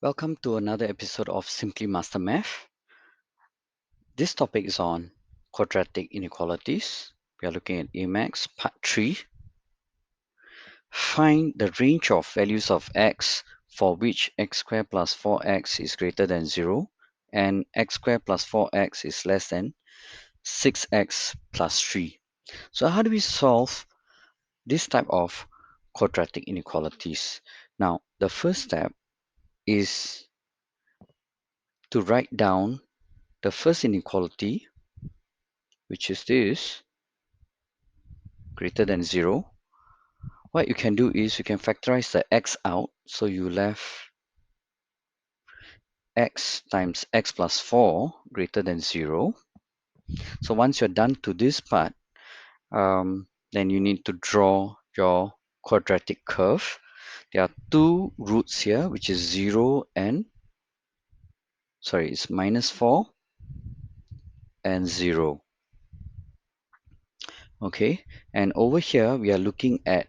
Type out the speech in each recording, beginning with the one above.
Welcome to another episode of Simply Master Math. This topic is on quadratic inequalities. We are looking at AMAX Part 3. Find the range of values of x for which x squared plus 4x is greater than 0 and x squared plus 4x is less than 6x plus 3. So how do we solve this type of quadratic inequalities? Now, the first step is to write down the first inequality, which is this, greater than 0. What you can do is you can factorize the x out. So you left x times x plus 4 greater than 0. So once you're done to this part, then you need to draw your quadratic curve. There are two roots here, which is 0 and, it's minus 4 and 0. Okay, and over here we are looking at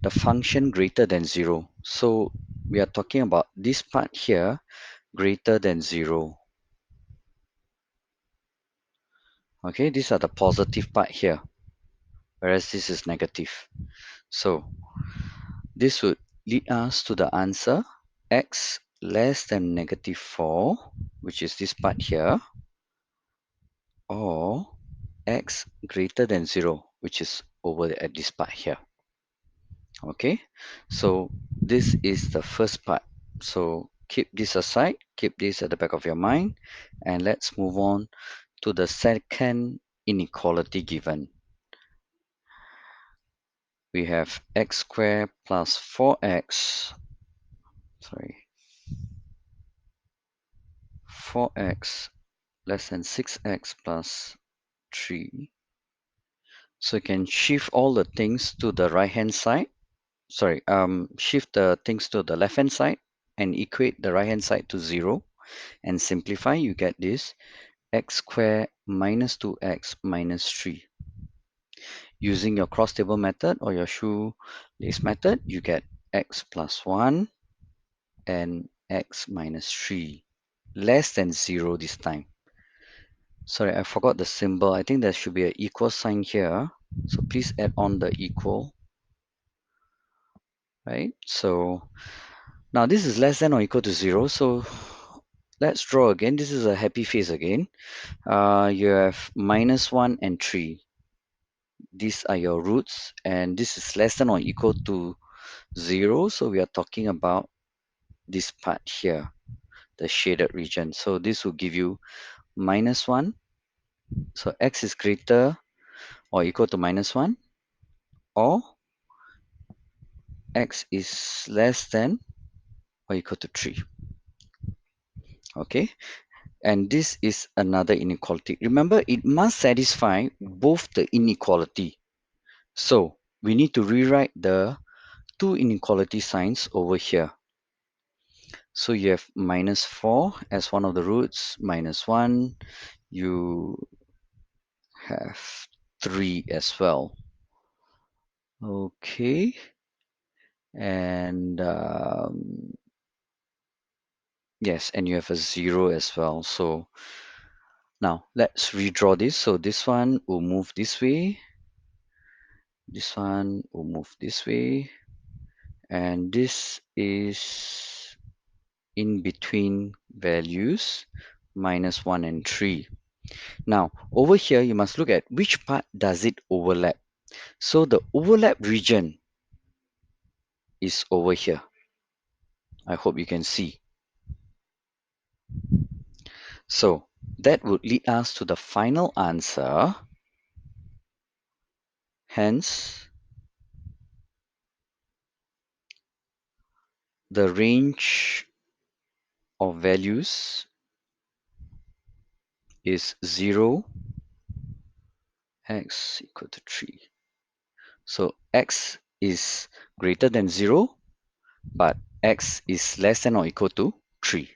the function greater than 0. So we are talking about this part here greater than 0. Okay, these are the positive part here, whereas this is negative. So this would lead us to the answer x less than negative 4, which is this part here, or x greater than 0, which is over at this part here. Okay, so this is the first part. So keep this aside, keep this at the back of your mind, and let's move on to the second inequality given. We have x squared plus 4x, 4x less than 6x plus 3. So you can shift all the things to the right hand side. Shift the things to the left hand side and equate the right hand side to 0 and simplify. You get this x squared minus 2x minus 3. Using your cross table method or your shoelace method, you get x plus 1 and x minus 3. Less than 0 this time. Sorry, I forgot the symbol. I think there should be an equal sign here. So please add on the equal, right? So now this is less than or equal to 0. So let's draw again. This is a happy face again. You have minus 1 and 3. These are your roots, and this is less than or equal to 0. So we are talking about this part here, the shaded region. So this will give you minus 1. So x is greater or equal to minus 1, or x is less than or equal to 3. Okay, and this is another inequality. Remember, it must satisfy both the inequality. So we need to rewrite the two inequality signs over here. So you have minus 4 as one of the roots, minus 1. You have 3 as well. Okay, and yes, and you have a 0 as well. So now let's redraw this. So this one will move this way. This one will move this way. And this is in between values minus 1 and 3. Now over here you must look at which part does it overlap. So the overlap region is over here. I hope you can see. So that would lead us to the final answer. Hence, the range of values is 0, x equal to 3. So x is greater than 0, but x is less than or equal to 3.